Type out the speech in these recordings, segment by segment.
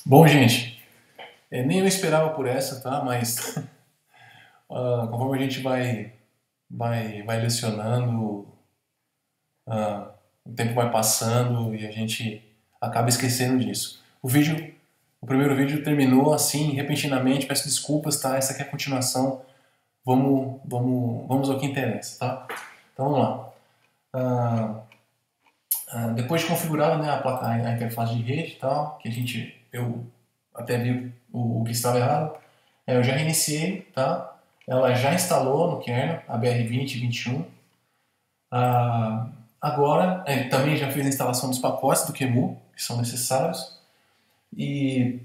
Bom, gente, nem eu esperava por essa, tá? Mas conforme a gente vai lecionando, o tempo vai passando e a gente acaba esquecendo disso. O primeiro vídeo terminou assim, repentinamente, peço desculpas, tá? Essa aqui é a continuação. Vamos ao que interessa, tá? Então vamos lá. Depois de configurada, né, a placa, a interface de rede e tal, eu até vi o que estava errado, eu já reiniciei, tá? Ela já instalou no kernel, a BR2021. Agora, também já fez a instalação dos pacotes do QEMU, que são necessários. E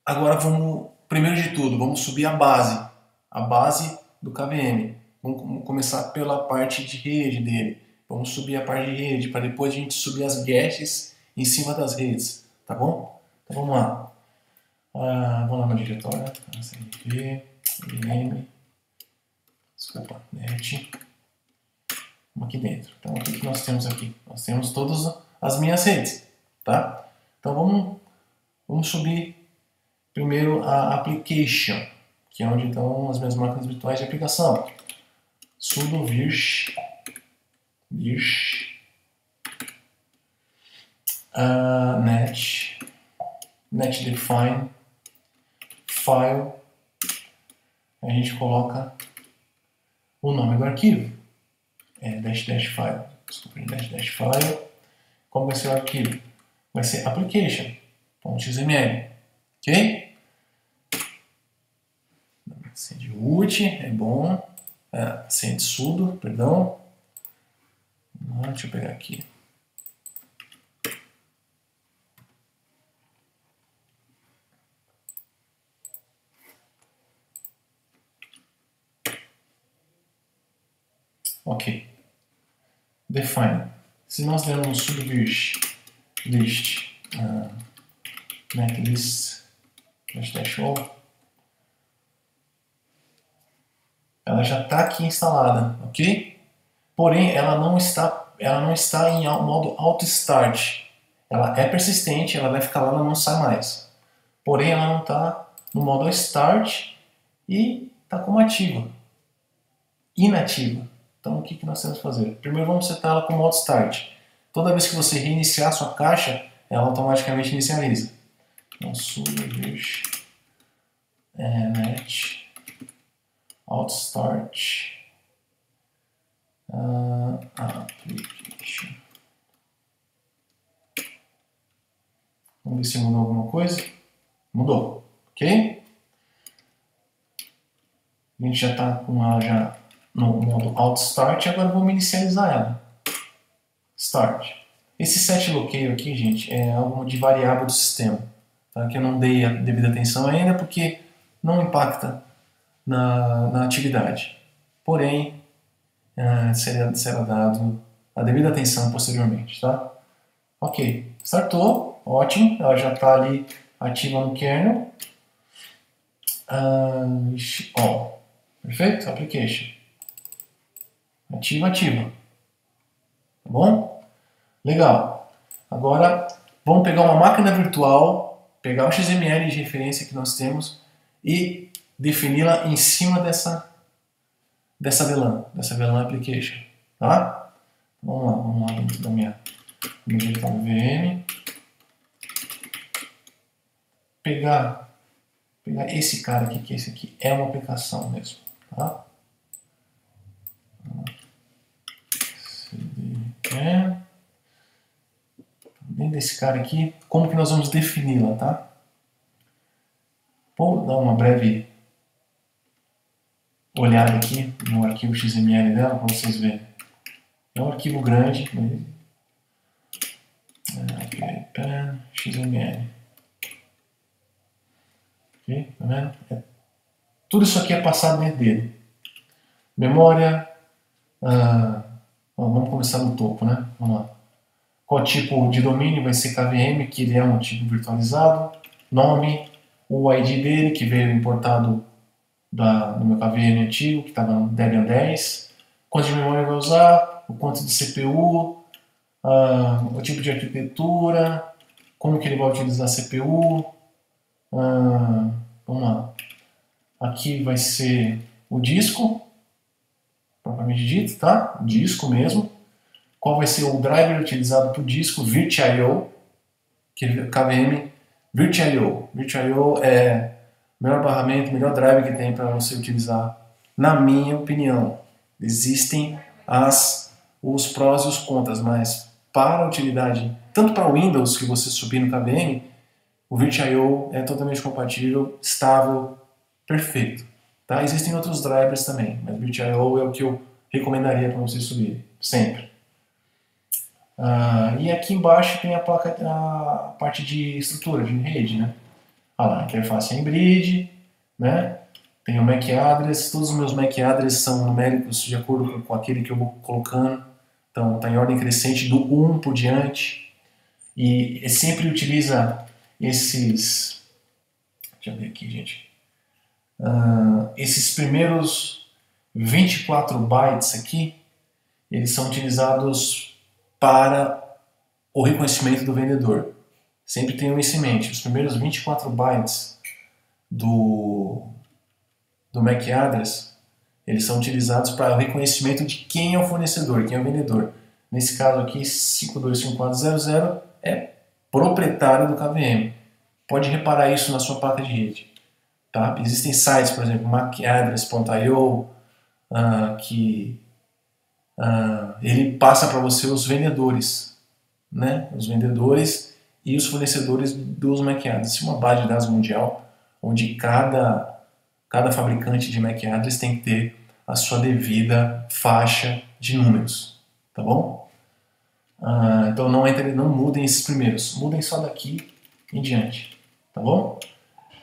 agora primeiro de tudo, vamos subir a base do KVM. Vamos começar pela parte de rede dele. Vamos subir a parte de rede, para depois a gente subir as guests em cima das redes, tá bom? Então vamos lá. Vamos lá no diretório, cmd, vm, desculpa, net. Vamos aqui dentro. Então o que nós temos aqui? Nós temos todas as minhas redes, tá? Então vamos subir primeiro a application, que é onde estão as minhas máquinas virtuais de aplicação. Sudo virsh net define file. A gente coloca o nome do arquivo, file. Desculpa, file. Como vai ser o arquivo? Vai ser application.xml, ok? Cd é bom. Cd sudo, perdão. Deixa eu pegar aqui. Ok. Define. Se nós dermos sudo virsh list netlist --all, ela já está aqui instalada, ok? Porém, ela não está em modo auto start. Ela é persistente, ela vai ficar lá, ela não sai mais. Porém, ela não está no modo start e está como ativa, inativa. Então, o que nós temos que fazer? Primeiro, vamos setar ela com modo start. Toda vez que você reiniciar a sua caixa, ela automaticamente inicializa. Então, sudo virsh net auto start application. Vamos ver se mudou alguma coisa. Mudou, ok? A gente já está com ela já no modo auto start. Agora vamos inicializar ela. Start. Esse set local aqui, gente, é algo de variável do sistema, tá? Que eu não dei a devida atenção ainda porque não impacta na atividade. Porém, será dado a devida atenção posteriormente, tá? Ok, startou, ótimo, ela já está ali ativa no kernel. Perfeito? Application. Ativa. Tá bom? Legal. Agora, vamos pegar uma máquina virtual, pegar o XML de referência que nós temos e defini-la em cima dessa VLAN application, tá? Vamos lá dentro da minha virtual VM. Pegar esse cara aqui, que esse aqui é uma aplicação mesmo, tá? Dentro desse cara aqui, como que nós vamos defini-la, tá? Vou dar uma breve olhada aqui no arquivo XML dela para vocês verem. É um arquivo grande. XML. Ok, tá vendo? Tudo isso aqui é passado dentro dele. Memória. Vamos começar no topo, né? Vamos lá. Qual tipo de domínio vai ser KVM, que ele é um tipo virtualizado. Nome, o ID dele, que veio importado do meu KVM antigo, que estava no Debian 10. Quanto de memória vai usar, o quanto de CPU, o tipo de arquitetura, como que ele vai utilizar a CPU, Vamos lá. Aqui vai ser o disco, propriamente dito, tá? O disco mesmo. Qual vai ser o driver utilizado para o disco? VirtIO, que é KVM VirtIO. VirtIO é o melhor barramento, o melhor driver que tem para você utilizar, na minha opinião. Existem os prós e os contras, mas para a utilidade, tanto para o Windows que você subir no KVM, o VirtIO é totalmente compatível, estável, perfeito. Tá? Existem outros drivers também, mas o VirtIO é o que eu recomendaria para você subir, sempre. E aqui embaixo tem a parte de estrutura, de rede, né? Olha lá, a interface é em grid, né? Tem o MAC address, todos os meus MAC address são numéricos de acordo com aquele que eu vou colocando. Então está em ordem crescente do 1 por diante. E sempre utiliza esses... Deixa eu ver aqui, gente. Esses primeiros 24 bytes aqui, eles são utilizados para o reconhecimento do vendedor. Sempre tenham isso em mente. Os primeiros 24 bytes do MAC address, eles são utilizados para o reconhecimento de quem é o fornecedor, quem é o vendedor. Nesse caso aqui, 525400 é proprietário do KVM. Pode reparar isso na sua placa de rede. Tá? Existem sites, por exemplo, macaddress.io, que ele passa para você os vendedores, né? Os vendedores e os fornecedores dos MAC address. Isso é uma base de dados mundial, onde cada fabricante de MAC address tem que ter a sua devida faixa de números, tá bom? Então não mudem esses primeiros, mudem só daqui em diante, tá bom?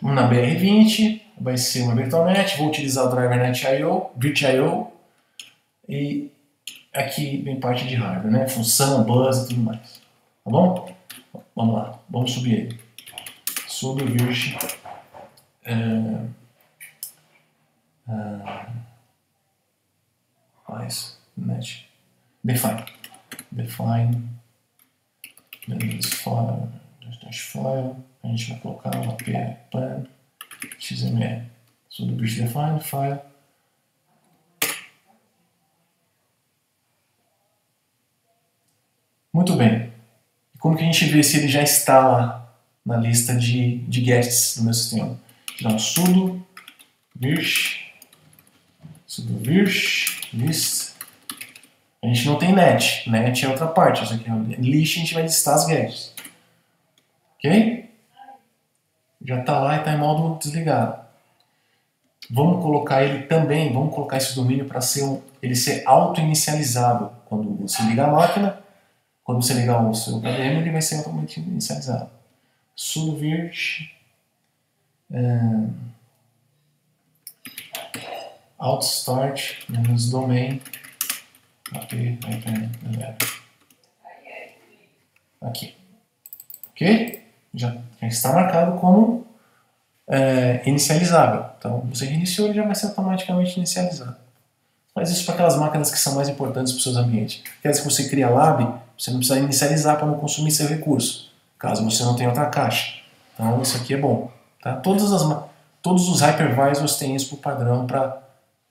Na BR20 vai ser uma VirtualNet, vou utilizar o driver NetIO, VirtIO, e aqui vem parte de hardware, né? Função, bus e tudo mais, tá bom? Vamos lá, vamos subir ele. Subo o Virt. Net. Define, file, a gente vai colocar uma plan xml, sudo Virt define, file. Muito bem. E como que a gente vê se ele já está lá na lista de guests do meu sistema? Então, sudo virt list. A gente não tem net. Net é outra parte. Isso aqui é list, a gente vai listar as guests. Ok? Já está lá e está em modo desligado. Vamos colocar ele também, vamos colocar esse domínio para ele ser auto-inicializável. Quando você liga a máquina, quando você ligar o seu KVM, ele vai ser automaticamente inicializado. Sudo virt auto-start -domain aqui. Ok? Já está marcado como inicializável. Então, você reiniciou, ele já vai ser automaticamente inicializado. Faz isso para aquelas máquinas que são mais importantes para os seus ambientes. Aquelas que você cria lab, você não precisa inicializar para não consumir seu recurso, caso você não tenha outra caixa. Então, isso aqui é bom. Tá? Todos os hypervisors têm isso por padrão para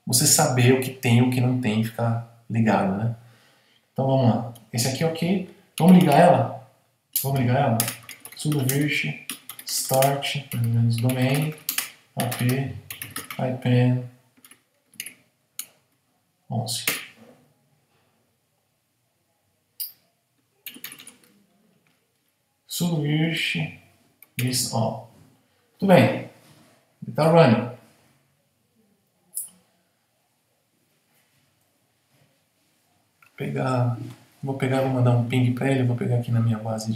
você saber o que tem e o que não tem e ficar ligado, né? Então, vamos lá. Esse aqui é ok. Vamos ligar ela? Sudo virt start domain ap ipan 11. Sudo virt list all. Tudo bem. Ele está running. Vou mandar um ping para ele. Vou pegar aqui na minha base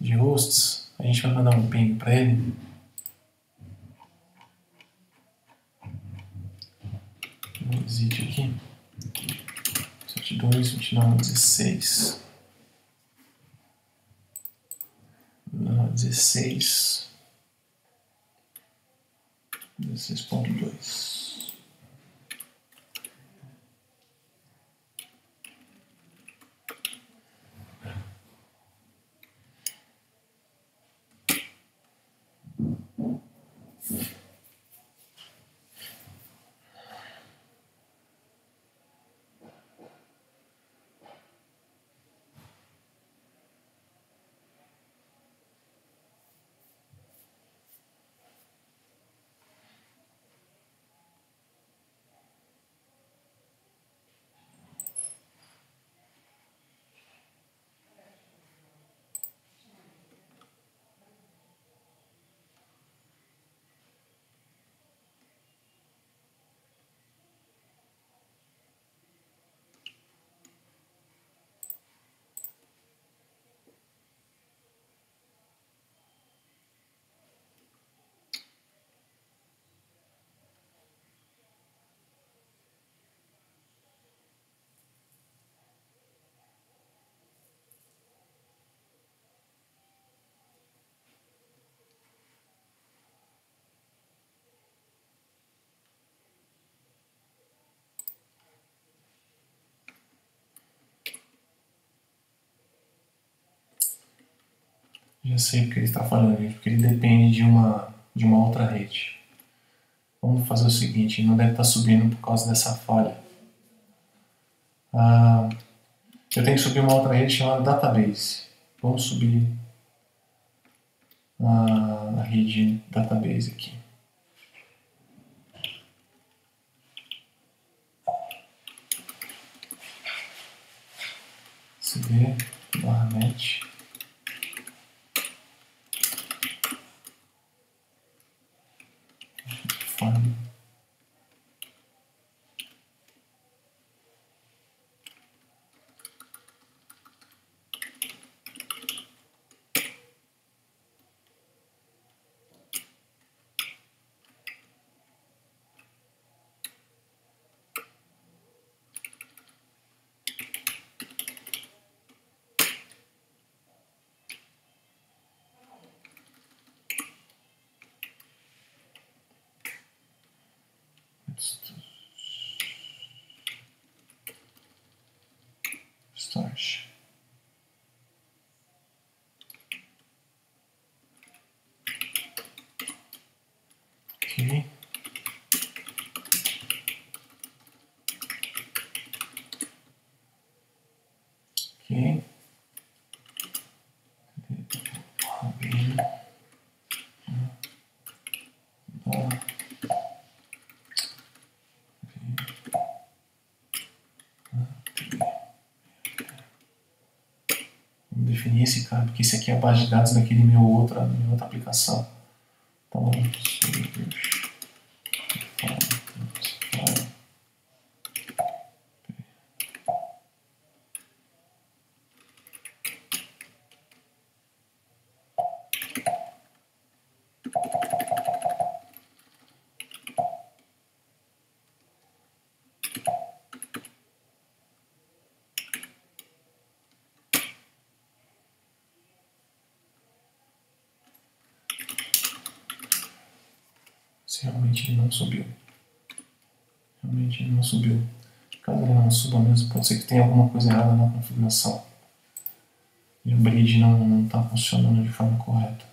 de hosts. A gente vai mandar um ping para ele. Um exit aqui. 72, 29, 16. 16.2. Já sei porque ele está falhando, gente, porque ele depende de uma outra rede. Vamos fazer o seguinte, ele não deve estar subindo por causa dessa falha. Eu tenho que subir uma outra rede chamada database. Vamos subir a rede database aqui. cd/net. File. Start. Ok. Ok. Vamos definir esse cara, porque esse aqui é a base de dados daquele minha outra aplicação. Então vamos se realmente ele não subiu. Realmente ele não subiu. Caso ele não suba mesmo, pode ser que tenha alguma coisa errada na configuração. E o bridge não está funcionando de forma correta.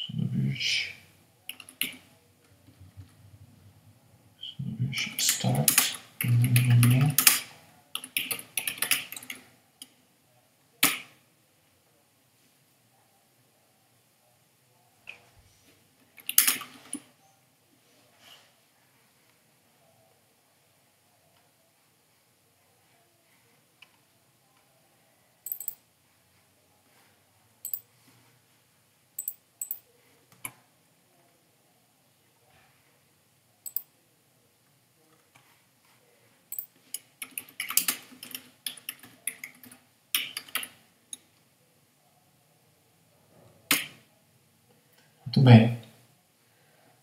Subbridge. Subbridge start. Muito bem.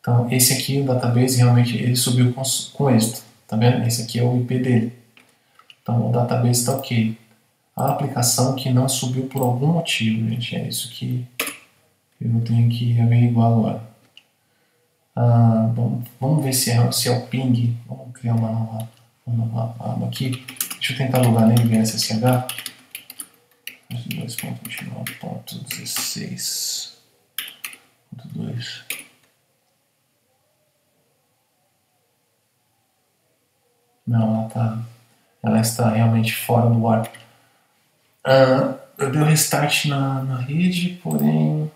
Então, esse aqui, o database, realmente ele subiu com êxito. Tá vendo? Esse aqui é o IP dele. Então, o database está ok. A aplicação que não subiu por algum motivo, gente, é isso que eu tenho que averiguar agora. Vamos ver se é o ping. Vamos criar uma nova aba aqui. Deixa eu tentar logar nele via SSH. 2.29.16.2. Não, ela está realmente fora do ar. Eu dei um restart na rede, porém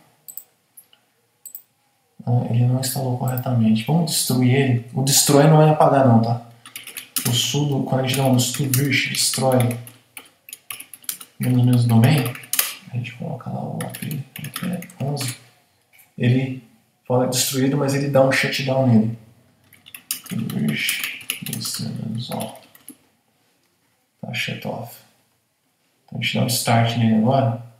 ele não instalou corretamente. Vamos destruir ele. O destroy não é apagar não, tá? O sudo, quando a gente dá um sudo destrói menos domain, a gente coloca lá o API, que é 11. Ele fala destruído, mas ele dá um shutdown nele. Tá, shut off. Então a gente dá um start nele agora.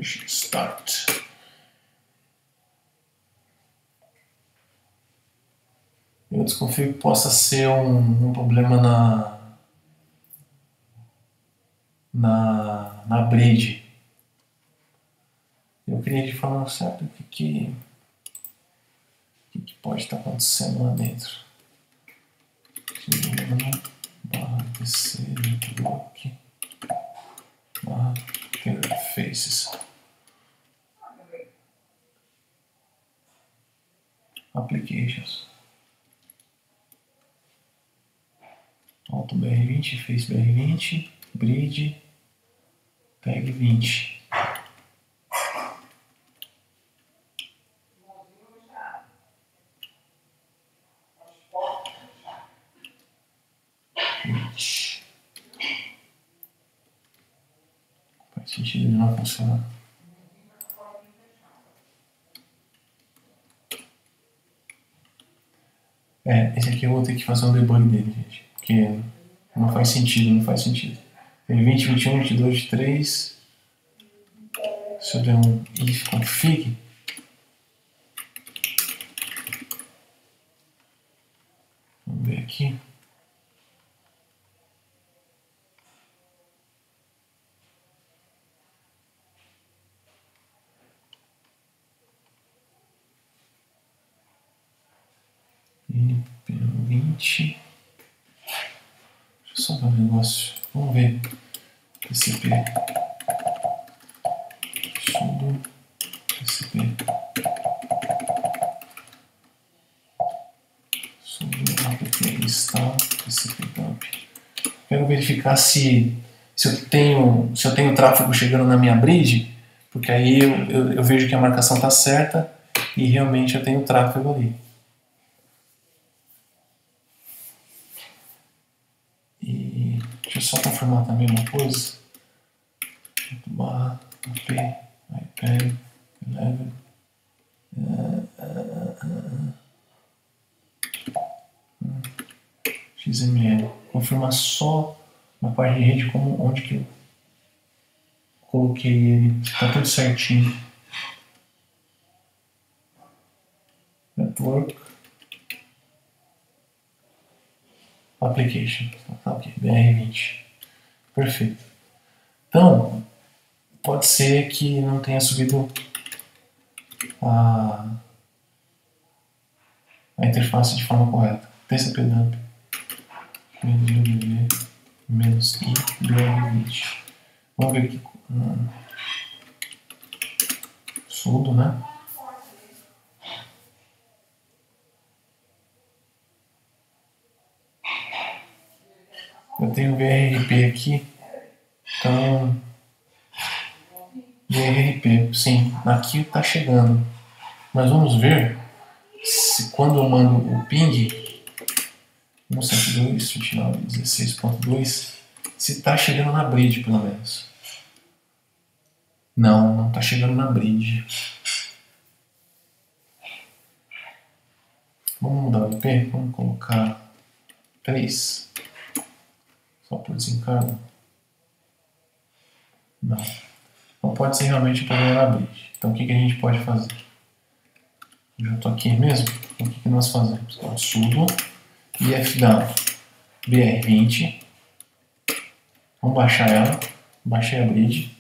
Start. Eu desconfio que possa ser um problema na bridge. Eu queria de forma certa o que pode estar acontecendo lá dentro. /tcl network interfaces applications auto BR20, face BR20, bridge, tag 20. Faz sentido ele não funcionar. Esse aqui eu vou ter que fazer um debug dele, gente. Porque não faz sentido, não faz sentido. Tem 20, 21, 22, 23. Se eu der um if config, vamos ver aqui. E pelo 20. Deixa eu só ver um negócio. Vamos ver. TCP. Sudo TCP. Sudo apt install TCP dump. Quero verificar se eu tenho tráfego chegando na minha bridge, porque aí eu vejo que a marcação está certa e realmente eu tenho tráfego ali. E deixa eu só confirmar também uma coisa. Barra ap iPad 11 XML. Confirmar só na parte de rede onde que eu coloquei ele. Está tudo certinho. Network Application. Tá ok. BR20. Perfeito. Então, pode ser que não tenha subido a interface de forma correta. TCP dump menos i BR20. Vamos ver aqui. Sudo, né? Eu tenho VRP aqui. Então, VRP, sim, aqui está chegando. Mas vamos ver se quando eu mando o ping 172.16.2 se está chegando na bridge, pelo menos. Não está chegando na bridge. Vamos mudar o IP? Vamos colocar 3. Só por desencargo. Não. Não pode ser realmente o problema na bridge. Então o que a gente pode fazer? Eu já estou aqui mesmo. Então o que nós fazemos? Então, sudo ifdown br20. Vamos baixar ela. Baixei a bridge.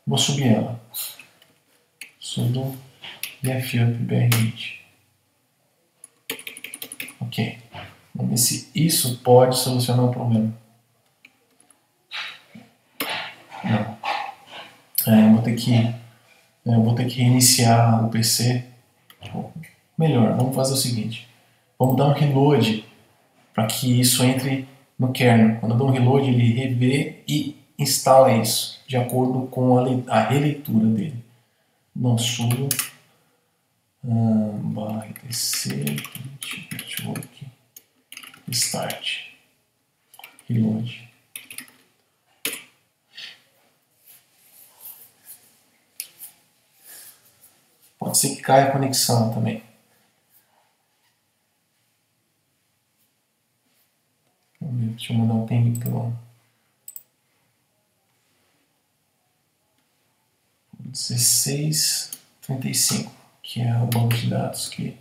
Vou subir ela. Sudo ifup br20. Ok. Vamos ver se isso pode solucionar o problema. Não. Eu vou ter que reiniciar o PC. Melhor, vamos fazer o seguinte. Vamos dar um reload para que isso entre no kernel. Quando eu dou um reload, ele revê e instala isso de acordo com a releitura dele. Não sudo /etc network start reload. Pode ser que caia a conexão também. Vamos ver, deixa eu mandar um ping pelo 1635, que é o banco de dados que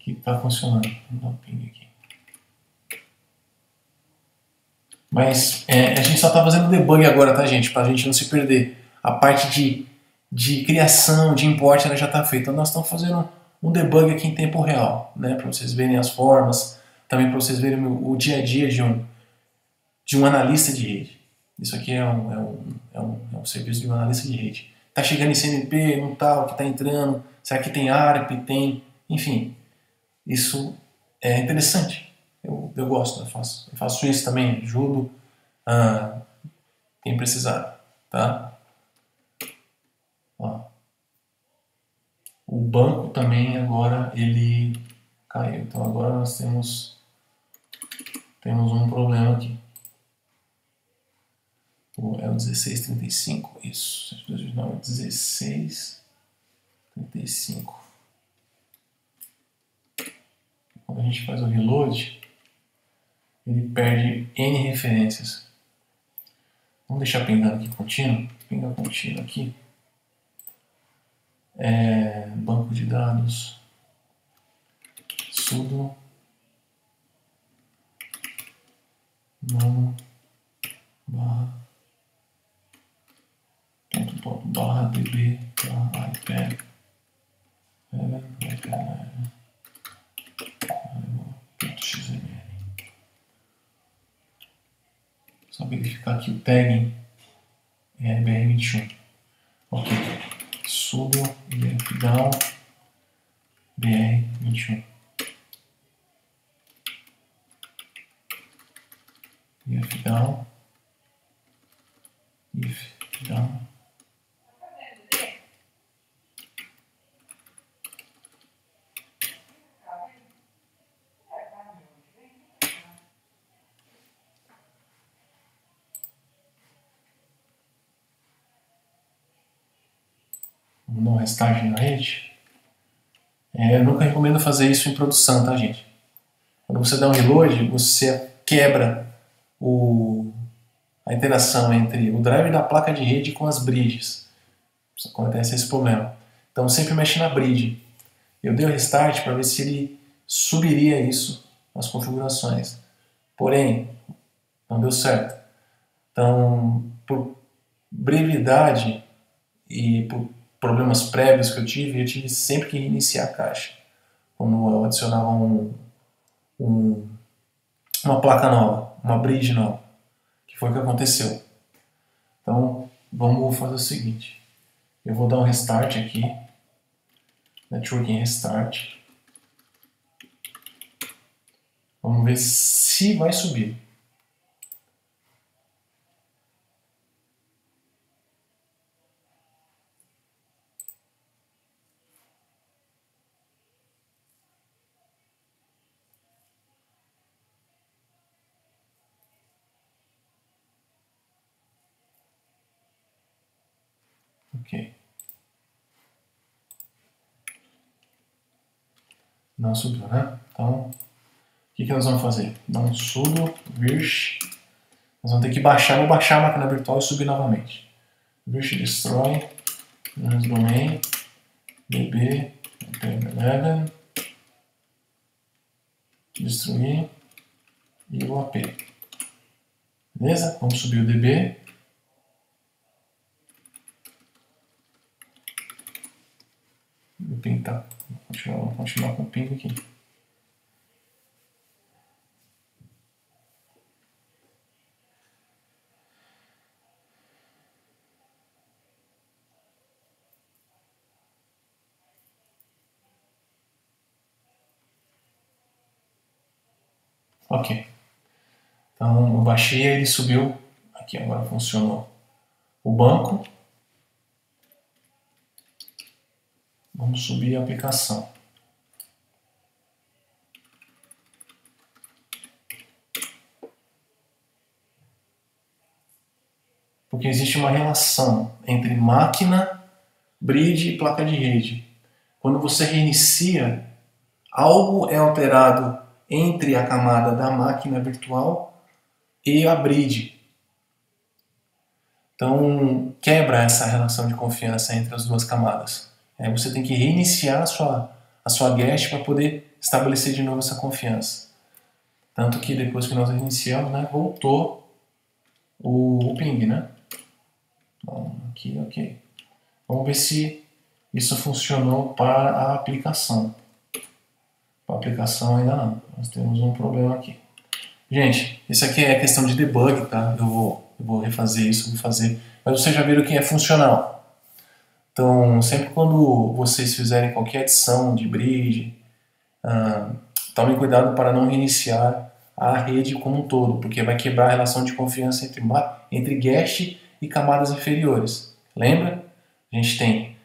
está funcionando. Vou dar um ping aqui. Mas a gente só está fazendo debug agora, tá, gente? Para a gente não se perder. A parte de criação, de import, ela já está feita. Então nós estamos fazendo um debug aqui em tempo real, né? Para vocês verem as formas, também para vocês verem o dia a dia de um analista de rede. Isso aqui é um serviço de um analista de rede. Está chegando em CMP, não tal, que está entrando, será que tem ARP, tem... Enfim, isso é interessante. Eu gosto, eu faço isso também, ajudo quem precisar, tá? Ó. O banco também agora ele caiu, então agora nós temos um problema aqui. É o 1635, isso, 1635. Quando a gente faz o reload, ele perde N referências. Vamos deixar pingando aqui contínuo, pinga contínuo aqui. Banco de dados, sudo nano barra db iPad .xml. Só verificar aqui o tagging é br21. Ok. Sudo down br21. If down. Vamos dar um restart na rede. Eu nunca recomendo fazer isso em produção, tá, gente? Quando você dá um reload, você quebra a interação entre o driver da placa de rede com as bridges. Acontece esse problema. Então sempre mexe na bridge. Eu dei o restart para ver se ele subiria isso nas configurações. Porém, não deu certo. Então, por brevidade e por problemas prévios que eu tive sempre que reiniciar a caixa. Quando eu adicionava uma placa nova, uma bridge nova, que foi o que aconteceu. Então, vamos fazer o seguinte. Eu vou dar um restart aqui. Networking restart. Vamos ver se vai subir. Ok. Não subiu, né? Então, o que nós vamos fazer? Dá um sudo virsh. Nós vamos ter que baixar, vou baixar a máquina virtual e subir novamente. Virsh destroy, domain, db, 11, destruir e o AP. Beleza? Vamos subir o db. O ping tá. Vamos continuar com o ping aqui. Ok. Então eu baixei e ele subiu. Aqui agora funcionou o banco. Vamos subir a aplicação. Porque existe uma relação entre máquina, bridge e placa de rede. Quando você reinicia, algo é alterado entre a camada da máquina virtual e a bridge. Então, quebra essa relação de confiança entre as duas camadas. Aí você tem que reiniciar a sua guest para poder estabelecer de novo essa confiança. Tanto que depois que nós reiniciamos, né, voltou o ping, né? Bom, aqui, ok. Vamos ver se isso funcionou para a aplicação. Para a aplicação ainda não. Nós temos um problema aqui. Gente, isso aqui é questão de debug, tá? Eu vou refazer isso, vou fazer. Mas vocês já viram que é funcional. Então, sempre quando vocês fizerem qualquer adição de bridge, tomem cuidado para não reiniciar a rede como um todo, porque vai quebrar a relação de confiança entre guest e camadas inferiores. Lembra? A gente tem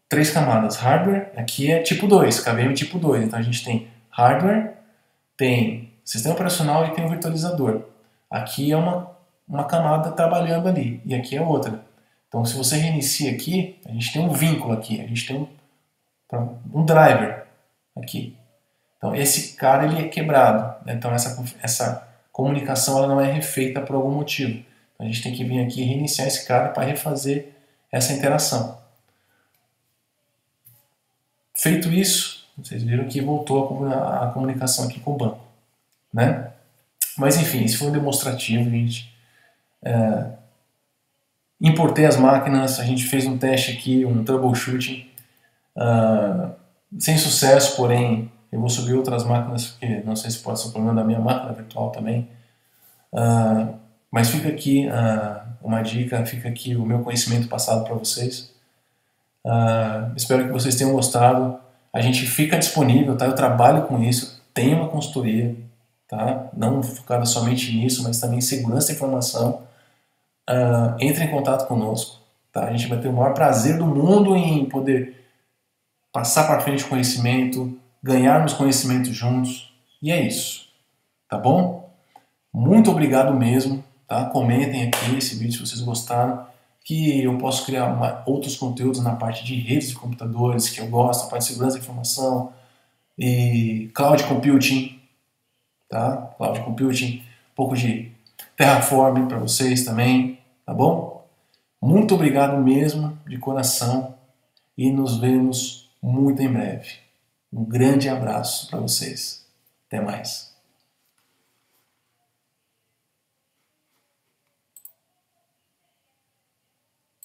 3 camadas. Hardware, aqui é tipo 2, KVM tipo 2. Então a gente tem hardware, tem sistema operacional e tem o virtualizador. Aqui é uma camada trabalhando ali, e aqui é outra. Então se você reinicia aqui, a gente tem um vínculo aqui, a gente tem um driver aqui. Então esse cara ele é quebrado, né? Então essa comunicação ela não é refeita por algum motivo. Então, a gente tem que vir aqui e reiniciar esse cara para refazer essa interação. Feito isso, vocês viram que voltou a comunicação aqui com o banco, né? Mas enfim, esse foi um demonstrativo, gente. Importei as máquinas, a gente fez um teste aqui, um troubleshooting, sem sucesso, porém eu vou subir outras máquinas, porque não sei se pode ser o problema da minha máquina virtual também. Mas fica aqui uma dica, fica aqui o meu conhecimento passado para vocês. Espero que vocês tenham gostado. A gente fica disponível, tá? Eu trabalho com isso, tenho uma consultoria, tá? Não focada somente nisso, mas também em segurança da informação. Entre em contato conosco, tá? A gente vai ter o maior prazer do mundo em poder passar para frente o conhecimento, ganharmos conhecimento juntos, e é isso, tá bom? Muito obrigado mesmo, tá? Comentem aqui esse vídeo se vocês gostaram, que eu posso criar outros conteúdos na parte de redes de computadores, que eu gosto, a parte de segurança da informação, e cloud computing, tá? Cloud computing, um pouco de Terraform para vocês também, tá bom? Muito obrigado mesmo, de coração, e nos vemos muito em breve. Um grande abraço para vocês. Até mais.